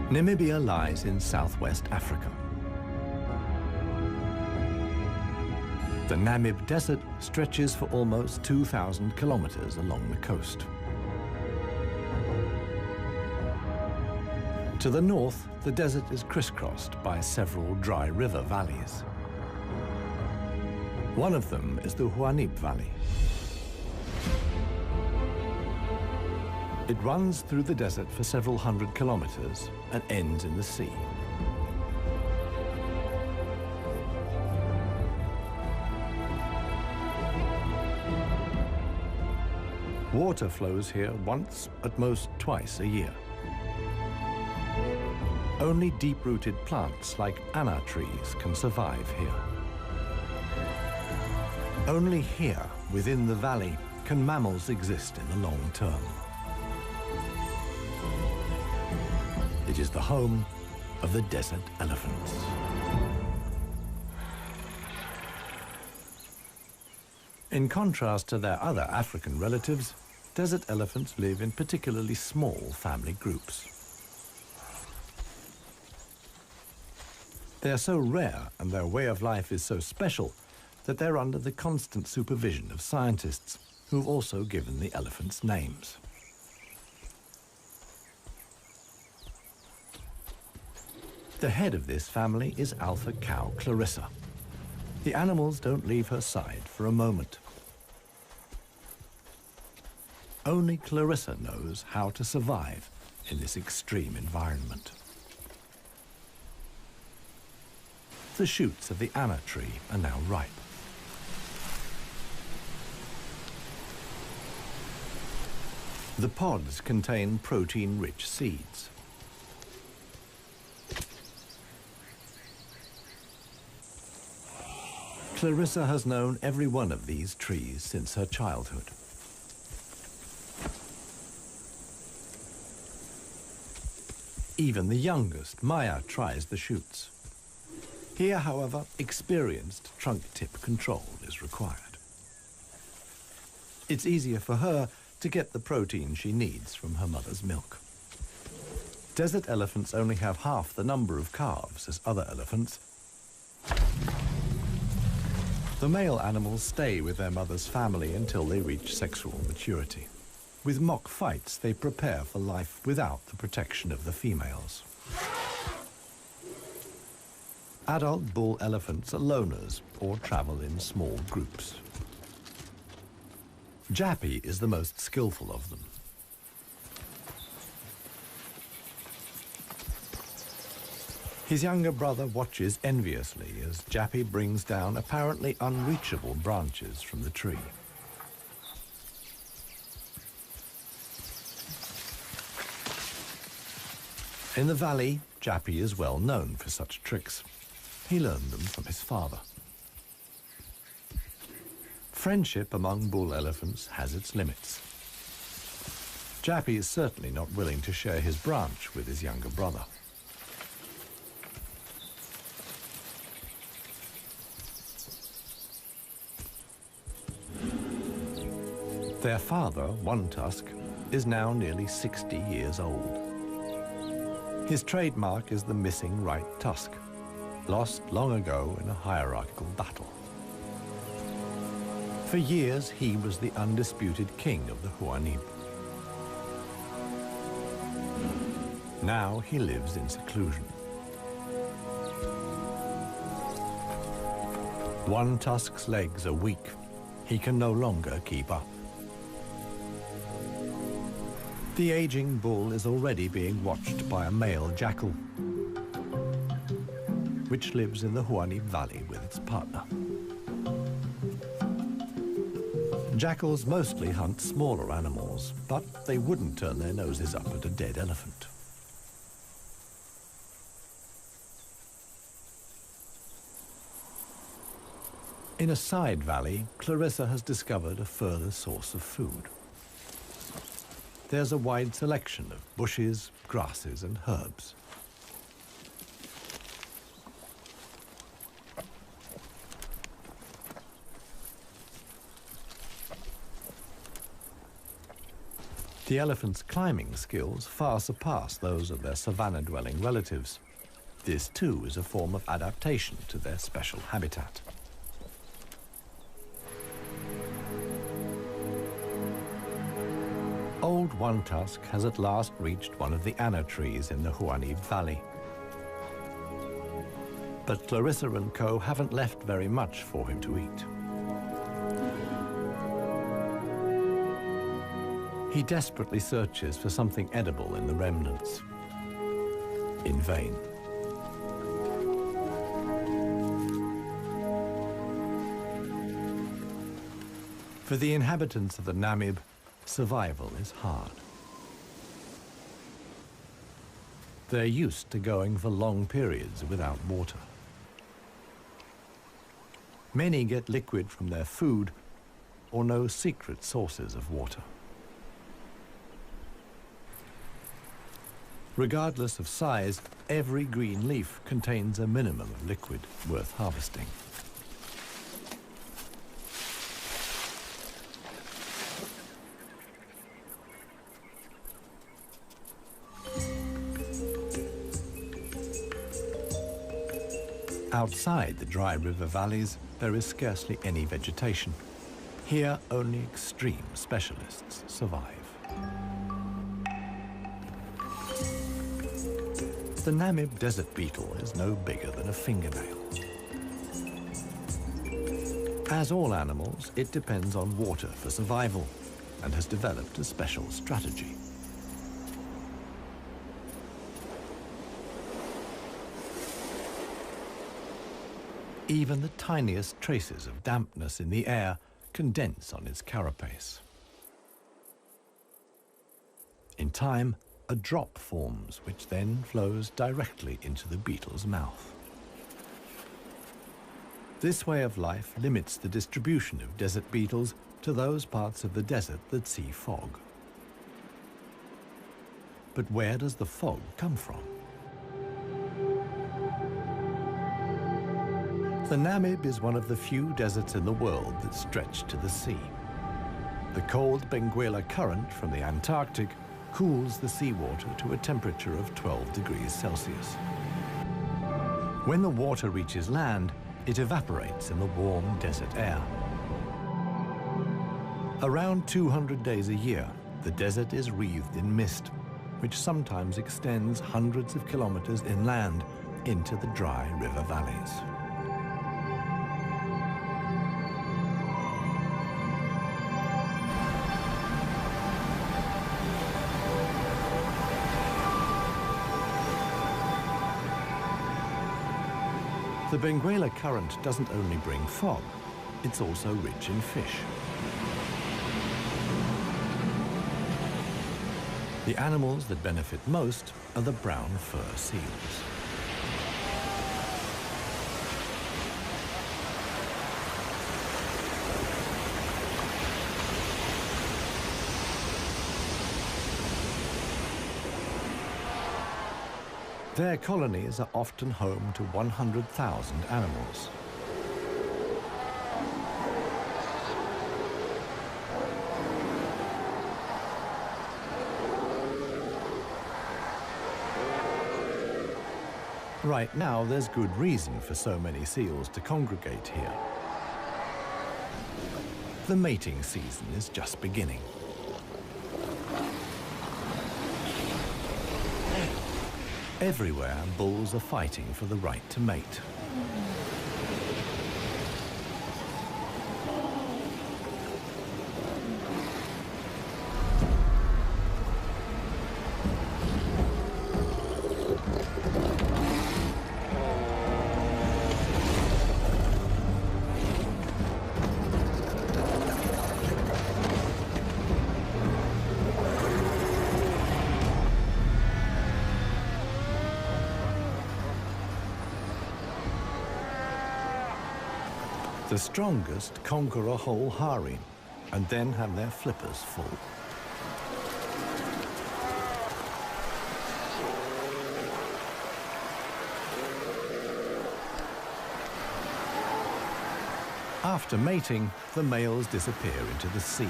Namibia lies in southwest Africa. The Namib Desert stretches for almost 2,000 kilometers along the coast. To the north, the desert is crisscrossed by several dry river valleys. One of them is the Huanib Valley. It runs through the desert for several hundred kilometers and ends in the sea. Water flows here once, at most twice a year. Only deep-rooted plants like anna trees can survive here. Only here, within the valley, can mammals exist in the long term. It is the home of the desert elephants. In contrast to their other African relatives, desert elephants live in particularly small family groups. They are so rare and their way of life is so special that they're under the constant supervision of scientists who've also given the elephants names. The head of this family is alpha cow Clarissa. The animals don't leave her side for a moment. Only Clarissa knows how to survive in this extreme environment. The shoots of the anna tree are now ripe. The pods contain protein-rich seeds. Clarissa has known every one of these trees since her childhood. Even the youngest, Maya, tries the shoots. Here, however, experienced trunk tip control is required. It's easier for her to get the protein she needs from her mother's milk. Desert elephants only have half the number of calves as other elephants. The male animals stay with their mother's family until they reach sexual maturity. With mock fights, they prepare for life without the protection of the females. Adult bull elephants are loners or travel in small groups. Jappy is the most skillful of them. His younger brother watches enviously as Jappy brings down apparently unreachable branches from the tree. In the valley, Jappy is well known for such tricks. He learned them from his father. Friendship among bull elephants has its limits. Jappy is certainly not willing to share his branch with his younger brother. Their father, One Tusk, is now nearly 60 years old. His trademark is the missing right tusk, lost long ago in a hierarchical battle. For years, he was the undisputed king of the Huanib. Now he lives in seclusion. One Tusk's legs are weak. He can no longer keep up. The aging bull is already being watched by a male jackal, which lives in the Huanib Valley with its partner. Jackals mostly hunt smaller animals, but they wouldn't turn their noses up at a dead elephant. In a side valley, Clarissa has discovered a further source of food. There's a wide selection of bushes, grasses, and herbs. The elephants' climbing skills far surpass those of their savanna-dwelling relatives. This too is a form of adaptation to their special habitat. Old One Tusk has at last reached one of the anna trees in the Huanib Valley. But Clarissa and co haven't left very much for him to eat. He desperately searches for something edible in the remnants. In vain. For the inhabitants of the Namib, survival is hard. They're used to going for long periods without water. Many get liquid from their food or know secret sources of water. Regardless of size, every green leaf contains a minimum of liquid worth harvesting. Outside the dry river valleys, there is scarcely any vegetation. Here, only extreme specialists survive. The Namib desert beetle is no bigger than a fingernail. As all animals, it depends on water for survival and has developed a special strategy. Even the tiniest traces of dampness in the air condense on its carapace. In time, a drop forms, which then flows directly into the beetle's mouth. This way of life limits the distribution of desert beetles to those parts of the desert that see fog. But where does the fog come from? The Namib is one of the few deserts in the world that stretch to the sea. The cold Benguela current from the Antarctic cools the seawater to a temperature of 12 degrees Celsius. When the water reaches land, it evaporates in the warm desert air. Around 200 days a year, the desert is wreathed in mist, which sometimes extends hundreds of kilometers inland into the dry river valleys. The Benguela current doesn't only bring fog, it's also rich in fish. The animals that benefit most are the brown fur seals. Their colonies are often home to 100,000 animals. Right now, there's good reason for so many seals to congregate here. The mating season is just beginning. Everywhere, bulls are fighting for the right to mate. The strongest conquer a whole harem and then have their flippers full. After mating, the males disappear into the sea.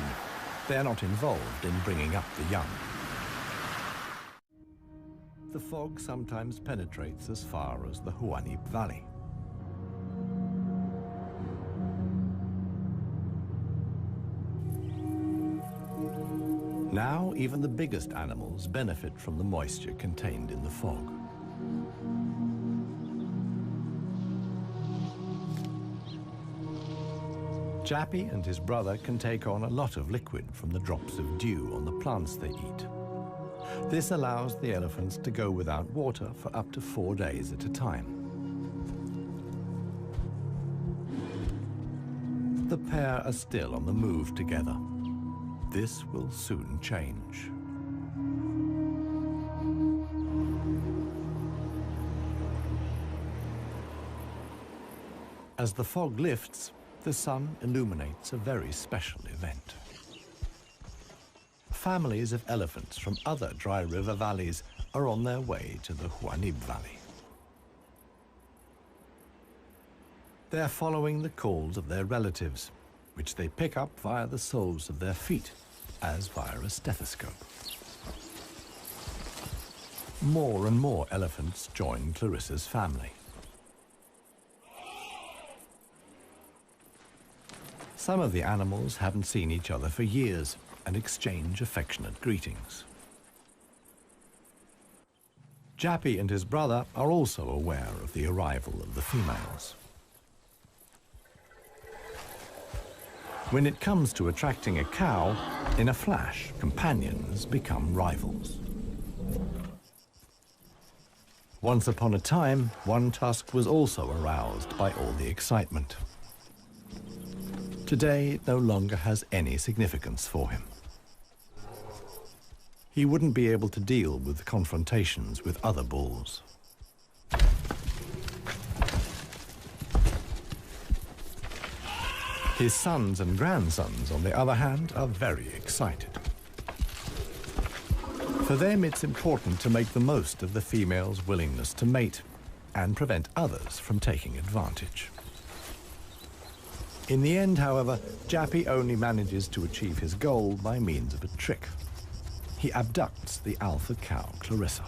they're not involved in bringing up the young. The fog sometimes penetrates as far as the Huaníp Valley. Now, even the biggest animals benefit from the moisture contained in the fog. Jappy and his brother can take on a lot of liquid from the drops of dew on the plants they eat. This allows the elephants to go without water for up to 4 days at a time. The pair are still on the move together. This will soon change. As the fog lifts, the sun illuminates a very special event. Families of elephants from other dry river valleys are on their way to the Huaníp Valley. They're following the calls of their relatives, which they pick up via the soles of their feet, as via a stethoscope. More and more elephants join Clarissa's family. Some of the animals haven't seen each other for years and exchange affectionate greetings. Jappy and his brother are also aware of the arrival of the females. When it comes to attracting a cow, in a flash, companions become rivals. Once upon a time, One Tusk was also aroused by all the excitement. Today, it no longer has any significance for him. He wouldn't be able to deal with confrontations with other bulls. His sons and grandsons, on the other hand, are very excited. For them, it's important to make the most of the female's willingness to mate and prevent others from taking advantage. In the end, however, Jappy only manages to achieve his goal by means of a trick. He abducts the alpha cow, Clarissa.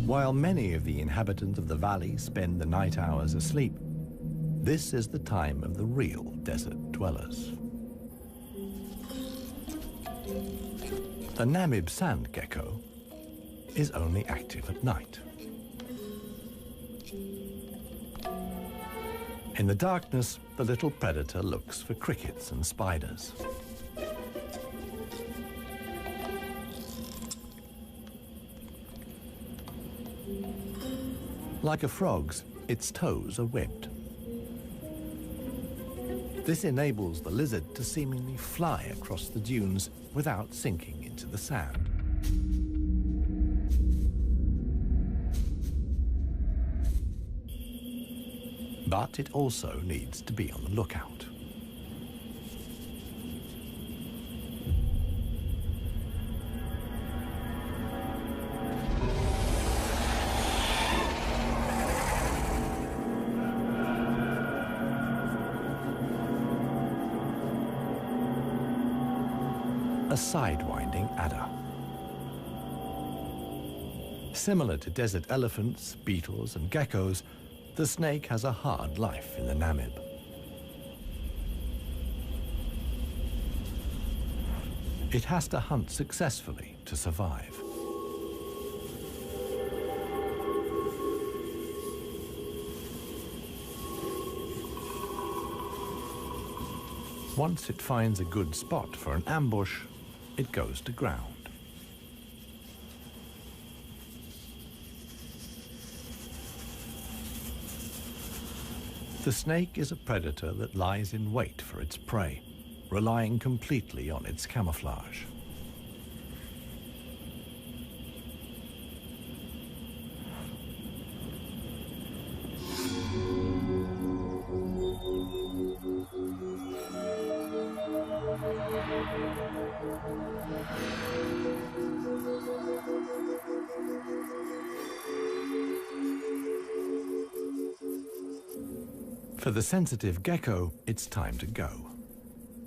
While many of the inhabitants of the valley spend the night hours asleep, this is the time of the real desert dwellers. The Namib sand gecko is only active at night. In the darkness, the little predator looks for crickets and spiders. Like a frog's, its toes are webbed. This enables the lizard to seemingly fly across the dunes without sinking into the sand. But it also needs to be on the lookout. A sidewinding adder. Similar to desert elephants, beetles, and geckos, the snake has a hard life in the Namib. It has to hunt successfully to survive. Once it finds a good spot for an ambush, it goes to ground. The snake is a predator that lies in wait for its prey, relying completely on its camouflage. For the sensitive gecko, it's time to go.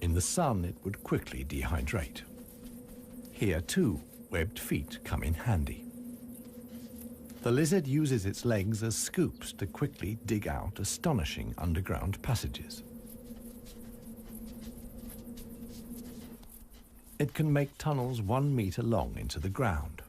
In the sun, it would quickly dehydrate. Here, too, webbed feet come in handy. The lizard uses its legs as scoops to quickly dig out astonishing underground passages. It can make tunnels 1 meter long into the ground.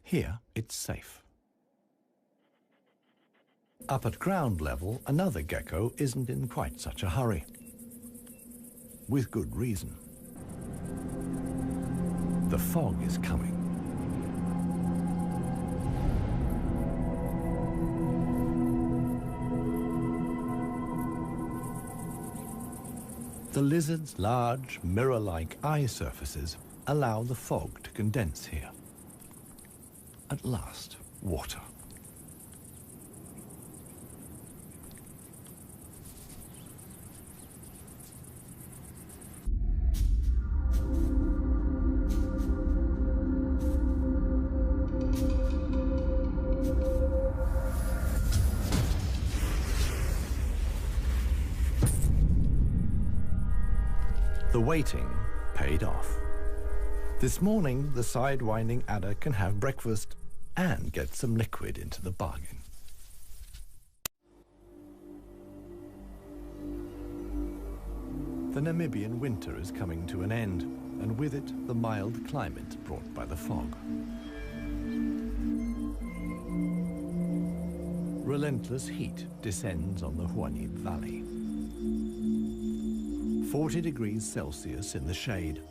Here, it's safe. Up at ground level, another gecko isn't in quite such a hurry. With good reason. The fog is coming. The lizard's large, mirror-like eye surfaces allow the fog to condense here. At last, water. The waiting paid off. This morning, the sidewinding adder can have breakfast and get some liquid into the bargain. The Namibian winter is coming to an end, and with it, the mild climate brought by the fog. Relentless heat descends on the Huanib Valley. 40 degrees Celsius in the shade.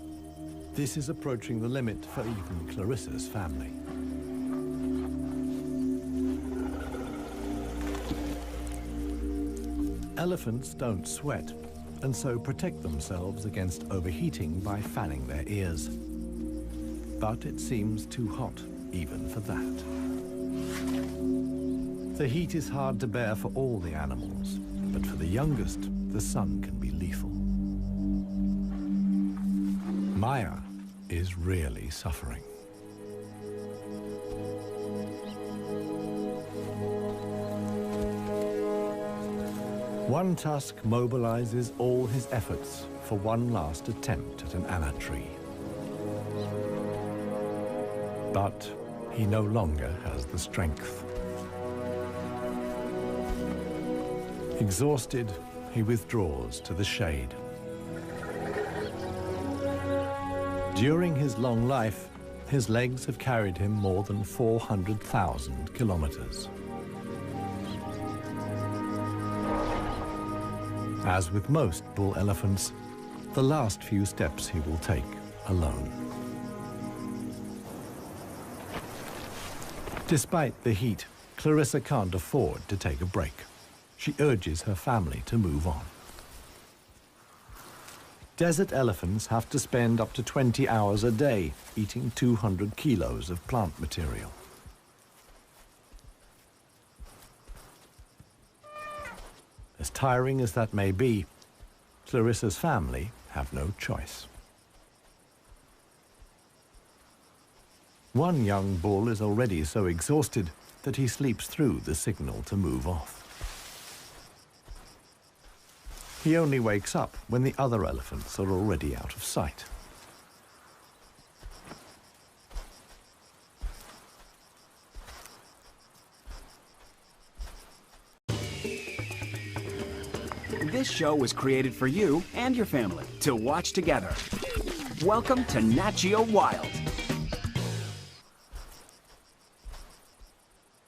This is approaching the limit for even Clarissa's family. Elephants don't sweat, and so protect themselves against overheating by fanning their ears. But it seems too hot, even for that. The heat is hard to bear for all the animals, but for the youngest, the sun can be lethal. Maya is really suffering. One tusk mobilizes all his efforts for one last attempt at an anna tree. But he no longer has the strength. Exhausted, he withdraws to the shade. During his long life, his legs have carried him more than 400,000 kilometers. As with most bull elephants, the last few steps he will take alone. Despite the heat, Clarissa can't afford to take a break. She urges her family to move on. Desert elephants have to spend up to 20 hours a day eating 200 kilos of plant material. As tiring as that may be, Clarissa's family have no choice. One young bull is already so exhausted that he sleeps through the signal to move off. He only wakes up when the other elephants are already out of sight. This show was created for you and your family to watch together. Welcome to Nat Geo Wild.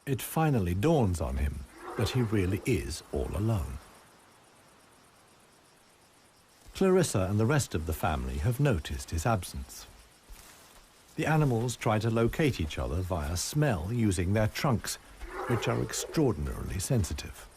It finally dawns on him that he really is all alone. Clarissa and the rest of the family have noticed his absence. The animals try to locate each other via smell using their trunks, which are extraordinarily sensitive.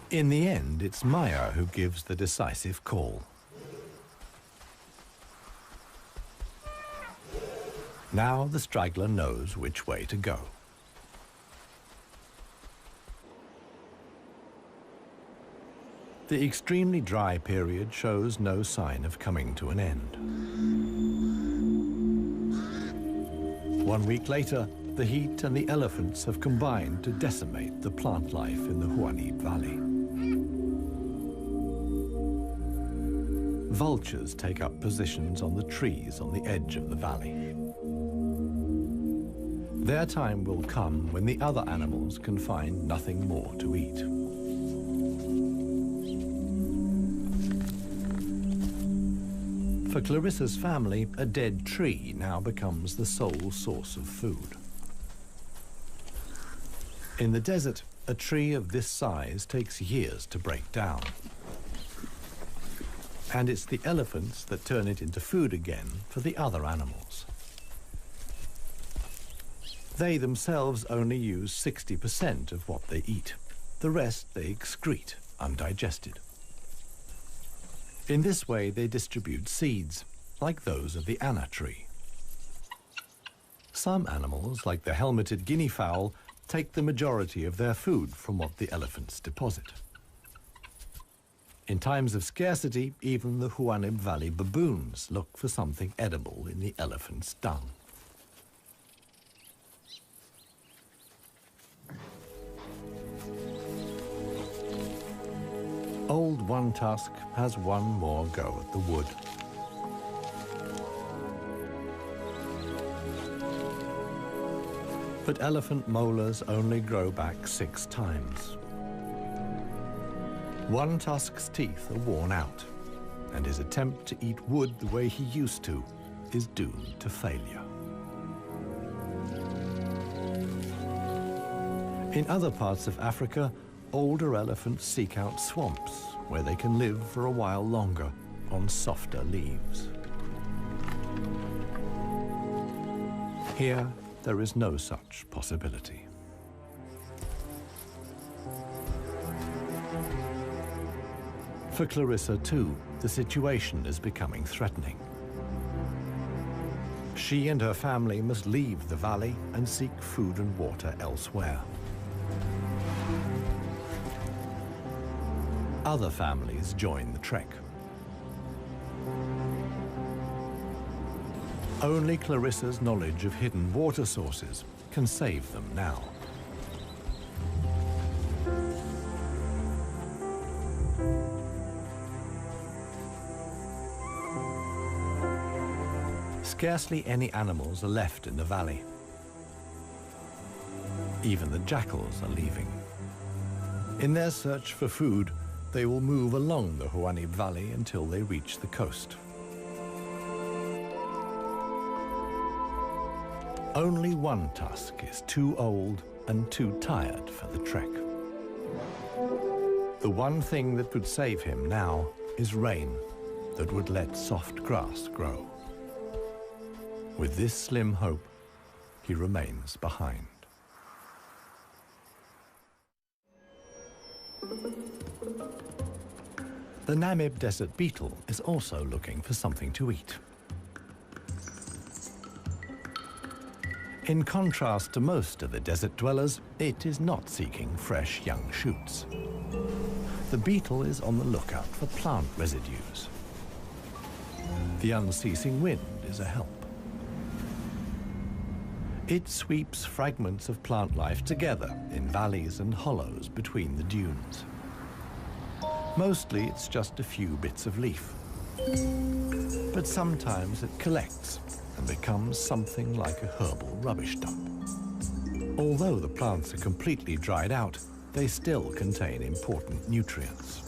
In the end, it's Maya who gives the decisive call. Now the straggler knows which way to go. The extremely dry period shows no sign of coming to an end. 1 week later, the heat and the elephants have combined to decimate the plant life in the Huanim Valley. Vultures take up positions on the trees on the edge of the valley. Their time will come when the other animals can find nothing more to eat. For Clarissa's family, a dead tree now becomes the sole source of food. In the desert, a tree of this size takes years to break down. And it's the elephants that turn it into food again for the other animals. They themselves only use 60% of what they eat. The rest they excrete undigested. In this way, they distribute seeds, like those of the anna tree. Some animals, like the helmeted guinea fowl, take the majority of their food from what the elephants deposit. In times of scarcity, even the Huanim Valley baboons look for something edible in the elephant's dung. Old One Tusk has one more go at the wood. But elephant molars only grow back 6 times. One Tusk's teeth are worn out, and his attempt to eat wood the way he used to is doomed to failure. In other parts of Africa, older elephants seek out swamps where they can live for a while longer on softer leaves. Here, there is no such possibility. For Clarissa, too, the situation is becoming threatening. She and her family must leave the valley and seek food and water elsewhere. Other families join the trek. Only Clarissa's knowledge of hidden water sources can save them now. Scarcely any animals are left in the valley. Even the jackals are leaving. In their search for food, they will move along the Huanim Valley until they reach the coast. Only One Tusk is too old and too tired for the trek. The one thing that could save him now is rain that would let soft grass grow. With this slim hope, he remains behind. The Namib desert beetle is also looking for something to eat. In contrast to most of the desert dwellers, it is not seeking fresh young shoots. The beetle is on the lookout for plant residues. The unceasing wind is a help. It sweeps fragments of plant life together in valleys and hollows between the dunes. Mostly it's just a few bits of leaf. But sometimes it collects and becomes something like a herbal rubbish dump. Although the plants are completely dried out, they still contain important nutrients.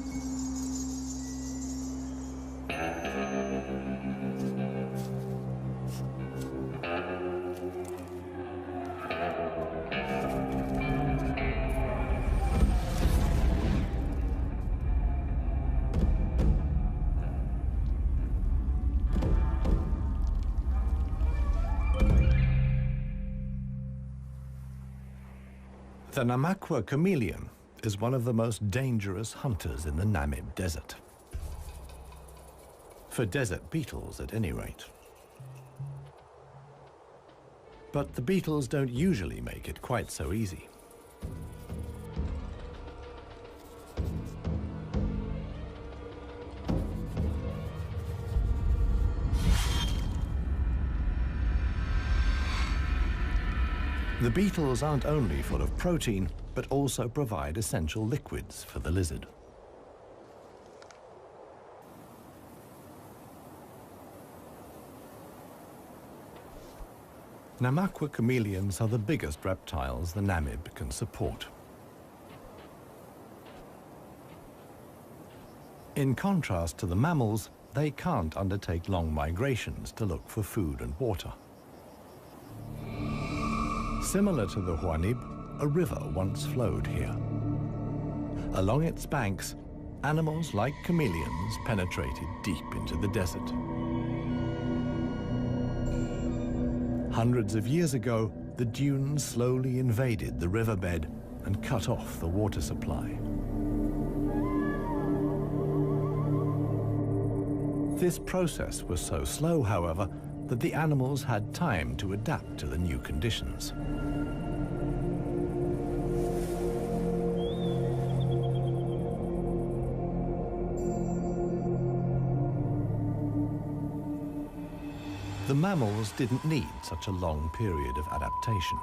The Namakwa chameleon is one of the most dangerous hunters in the Namib desert. For desert beetles, at any rate. But the beetles don't usually make it quite so easy. The beetles aren't only full of protein, but also provide essential liquids for the lizard. Namaqua chameleons are the biggest reptiles the Namib can support. In contrast to the mammals, they can't undertake long migrations to look for food and water. Similar to the Huanib, a river once flowed here. Along its banks, animals like chameleons penetrated deep into the desert. Hundreds of years ago, the dunes slowly invaded the riverbed and cut off the water supply. This process was so slow, however, that the animals had time to adapt to the new conditions. The mammals didn't need such a long period of adaptation.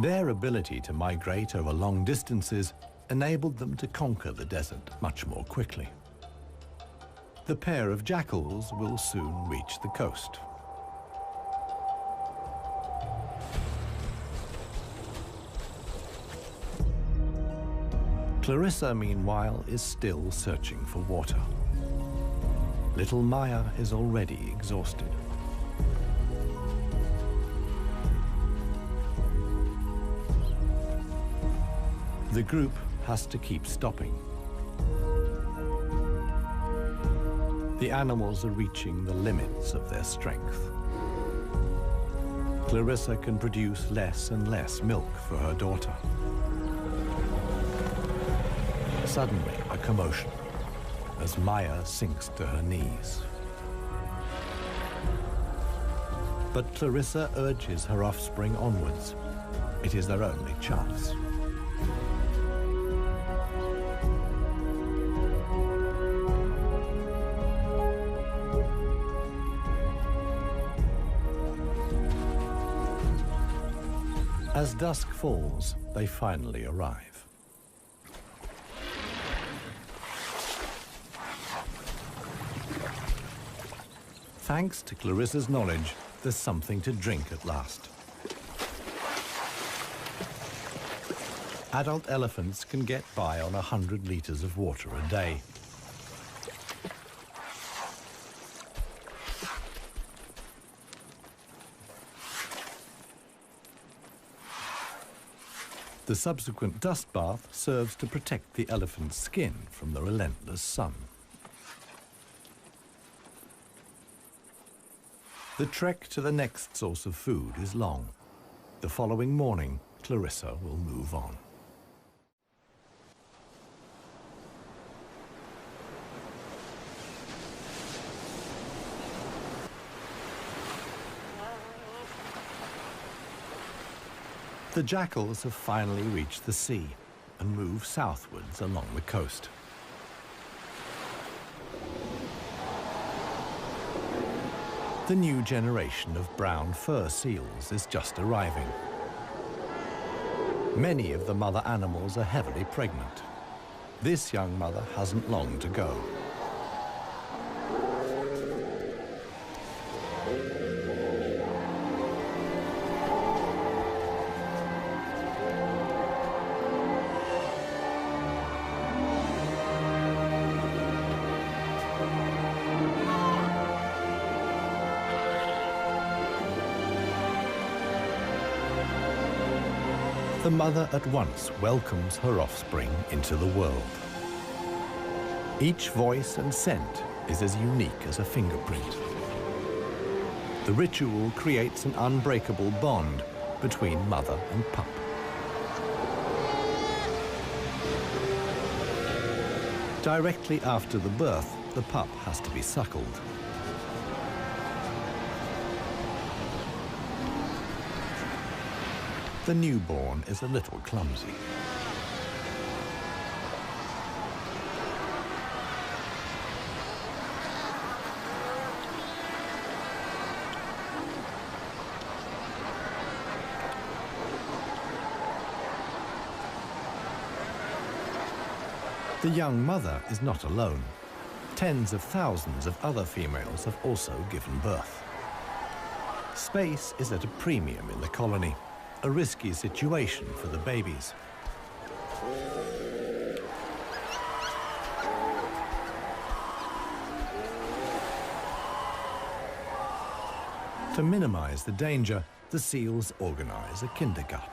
Their ability to migrate over long distances enabled them to conquer the desert much more quickly. The pair of jackals will soon reach the coast. Clarissa, meanwhile, is still searching for water. Little Maya is already exhausted. The group has to keep stopping. The animals are reaching the limits of their strength. Clarissa can produce less and less milk for her daughter. Suddenly, a commotion as Maya sinks to her knees. But Clarissa urges her offspring onwards. It is their only chance. As dusk falls, they finally arrive. Thanks to Clarissa's knowledge, there's something to drink at last. Adult elephants can get by on 100 liters of water a day. The subsequent dust bath serves to protect the elephant's skin from the relentless sun. The trek to the next source of food is long. The following morning, Clarissa will move on. The jackals have finally reached the sea and move southwards along the coast. The new generation of brown fur seals is just arriving. Many of the mother animals are heavily pregnant. This young mother hasn't long to go. The mother at once welcomes her offspring into the world. Each voice and scent is as unique as a fingerprint. The ritual creates an unbreakable bond between mother and pup. Directly after the birth, the pup has to be suckled. The newborn is a little clumsy. The young mother is not alone. Tens of thousands of other females have also given birth. Space is at a premium in the colony, a risky situation for the babies. To minimize the danger, the seals organize a kindergarten.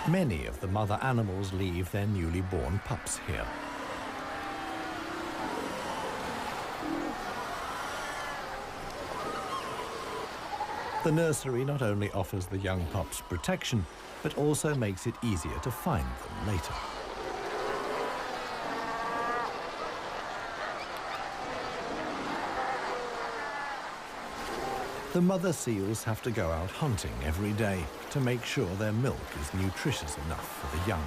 Many of the mother animals leave their newly born pups here. The nursery not only offers the young pups protection, but also makes it easier to find them later. The mother seals have to go out hunting every day to make sure their milk is nutritious enough for the young.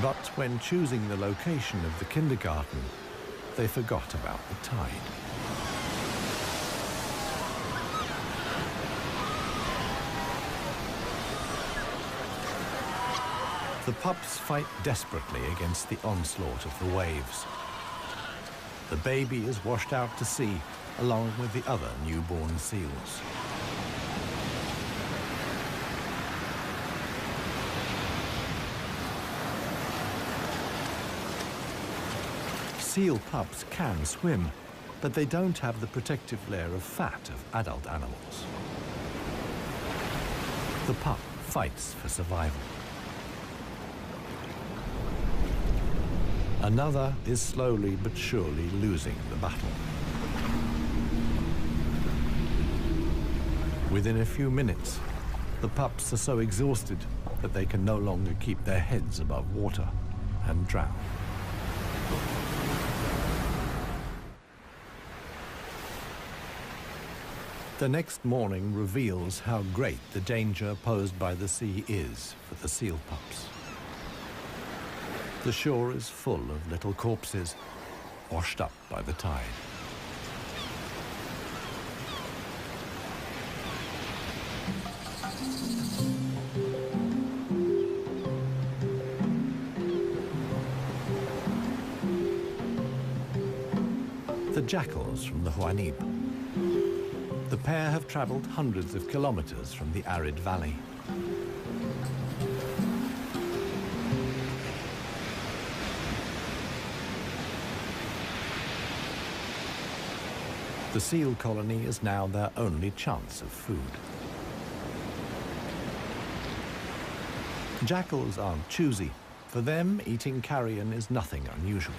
But when choosing the location of the kindergarten, they forgot about the tide. The pups fight desperately against the onslaught of the waves. The baby is washed out to sea, along with the other newborn seals. Seal pups can swim, but they don't have the protective layer of fat of adult animals. The pup fights for survival. Another is slowly but surely losing the battle. Within a few minutes, the pups are so exhausted that they can no longer keep their heads above water and drown. The next morning reveals how great the danger posed by the sea is for the seal pups. The shore is full of little corpses, washed up by the tide. The jackals from the Huanib. The pair have traveled hundreds of kilometers from the arid valley. The seal colony is now their only chance of food. Jackals aren't choosy. For them, eating carrion is nothing unusual.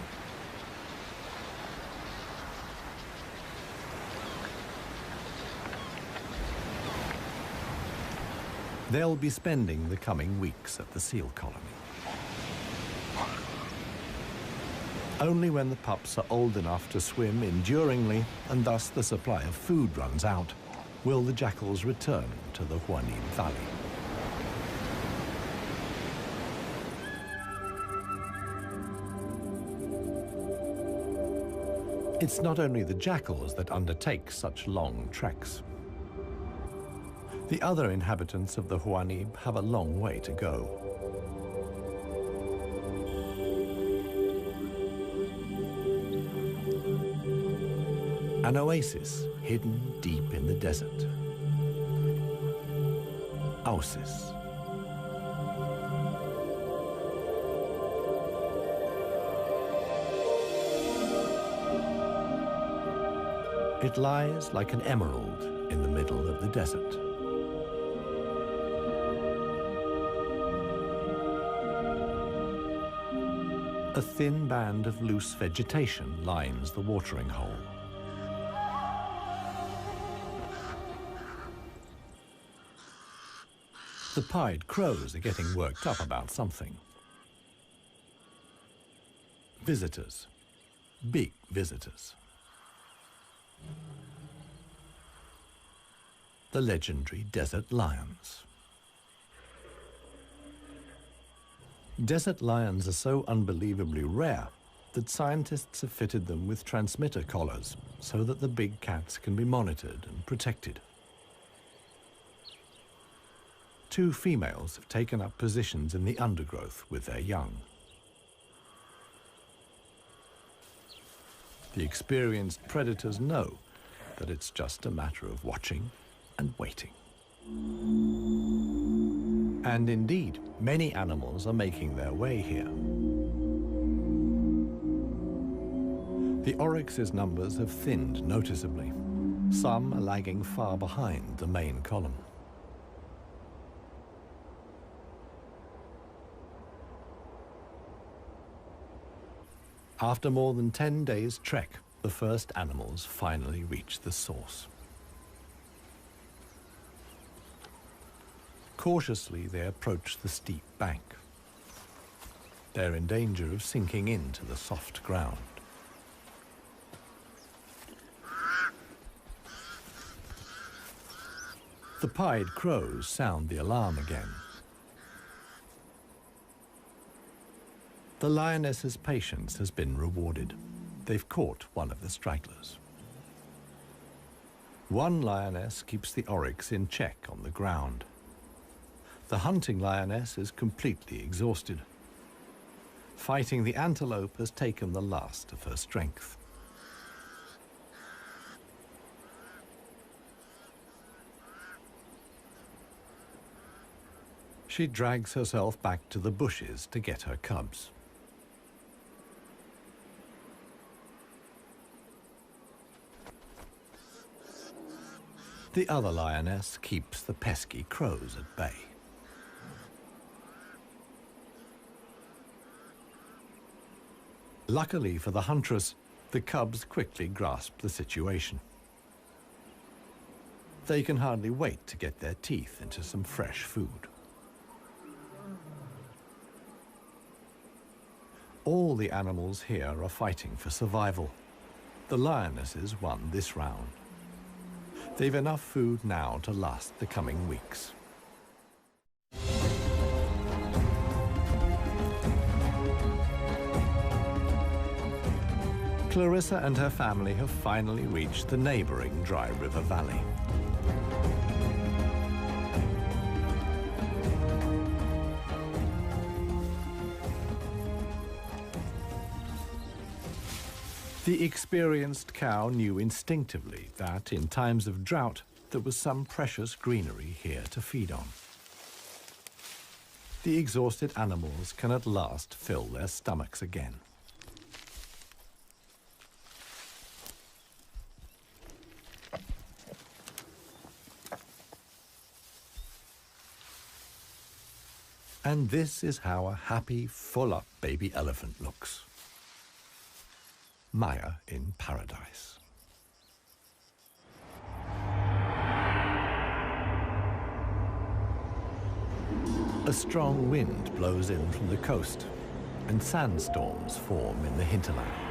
They'll be spending the coming weeks at the seal colony. Only when the pups are old enough to swim enduringly, and thus the supply of food runs out, will the jackals return to the Huanib Valley. It's not only the jackals that undertake such long treks. The other inhabitants of the Huanib have a long way to go. An oasis hidden deep in the desert. Ausis. It lies like an emerald in the middle of the desert. A thin band of loose vegetation lines the watering hole. The pied crows are getting worked up about something. Visitors. Big visitors. the legendary desert lions. Desert lions are so unbelievably rare that scientists have fitted them with transmitter collars so that the big cats can be monitored and protected. Two females have taken up positions in the undergrowth with their young. The experienced predators know that it's just a matter of watching and waiting. And indeed, many animals are making their way here. The oryx's numbers have thinned noticeably. Some are lagging far behind the main column. After more than 10 days' trek, the first animals finally reach the source. Cautiously, they approach the steep bank. They're in danger of sinking into the soft ground. The pied crows sound the alarm again. The lioness's patience has been rewarded. They've caught one of the stragglers. One lioness keeps the oryx in check on the ground. The hunting lioness is completely exhausted. Fighting the antelope has taken the last of her strength. She drags herself back to the bushes to get her cubs. The other lioness keeps the pesky crows at bay. Luckily for the huntress, the cubs quickly grasp the situation. They can hardly wait to get their teeth into some fresh food. All the animals here are fighting for survival. The lionesses won this round. They've enough food now to last the coming weeks. Clarissa and her family have finally reached the neighboring Dry River Valley. The experienced cow knew instinctively that in times of drought, there was some precious greenery here to feed on. The exhausted animals can at last fill their stomachs again. And this is how a happy, full-up baby elephant looks. Maya in paradise. A strong wind blows in from the coast, and sandstorms form in the hinterland.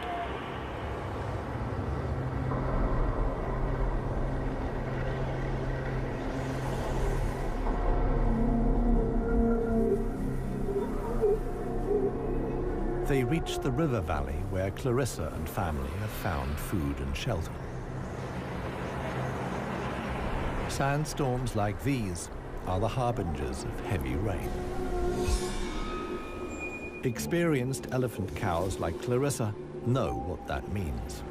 They reach the river valley where Clarissa and family have found food and shelter. Sandstorms like these are the harbingers of heavy rain. Experienced elephant cows like Clarissa know what that means.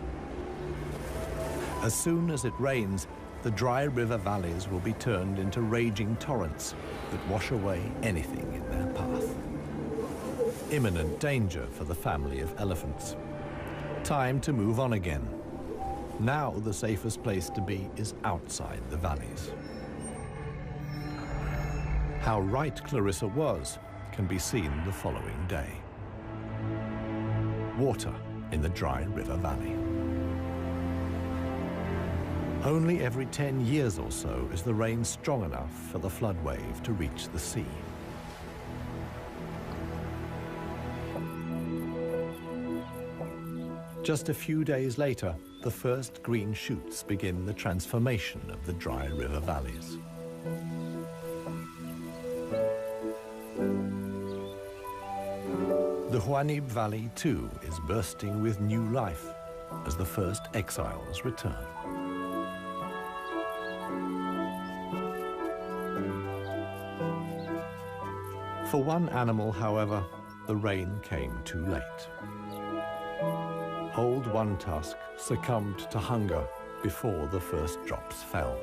As soon as it rains, the dry river valleys will be turned into raging torrents that wash away anything in their path. Imminent danger for the family of elephants. Time to move on again. Now the safest place to be is outside the valleys. How right Clarissa was can be seen the following day. Water in the Dry River Valley. Only every 10 years or so is the rain strong enough for the flood wave to reach the sea. Just a few days later, the first green shoots begin the transformation of the dry river valleys. The Huanib Valley, too, is bursting with new life as the first exiles return. For one animal, however, the rain came too late. Old One Tusk succumbed to hunger before the first drops fell.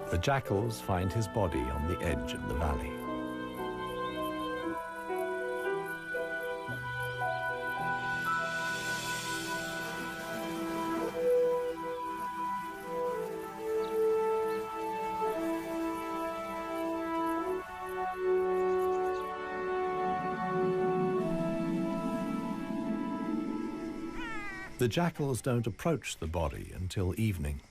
The jackals find his body on the edge of the valley. The jackals don't approach the body until evening.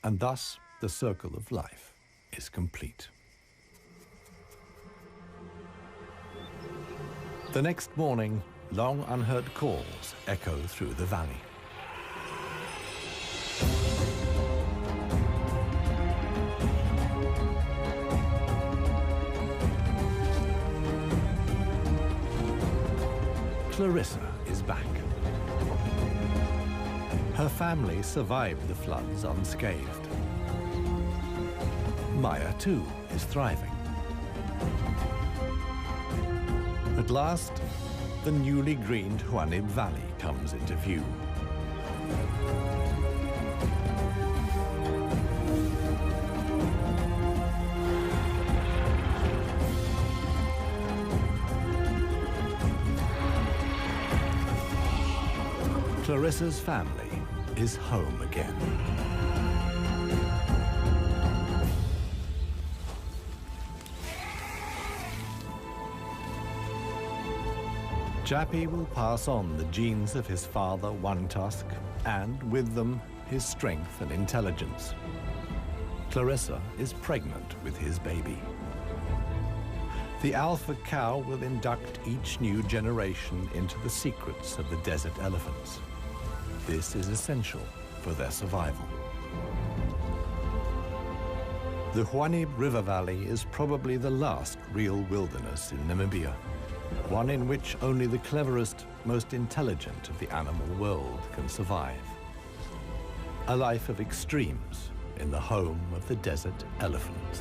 And thus, the circle of life is complete. The next morning, long unheard calls echo through the valley. Clarissa is back. Her family survived the floods unscathed. Maya, too, is thriving. At last, the newly greened Huanib Valley comes into view. Clarissa's family is home again. Jappy will pass on the genes of his father, One Tusk, and with them, his strength and intelligence. Clarissa is pregnant with his baby. The alpha cow will induct each new generation into the secrets of the desert elephants. This is essential for their survival. The Huanib River Valley is probably the last real wilderness in Namibia, one in which only the cleverest, most intelligent of the animal world can survive. A life of extremes in the home of the desert elephants.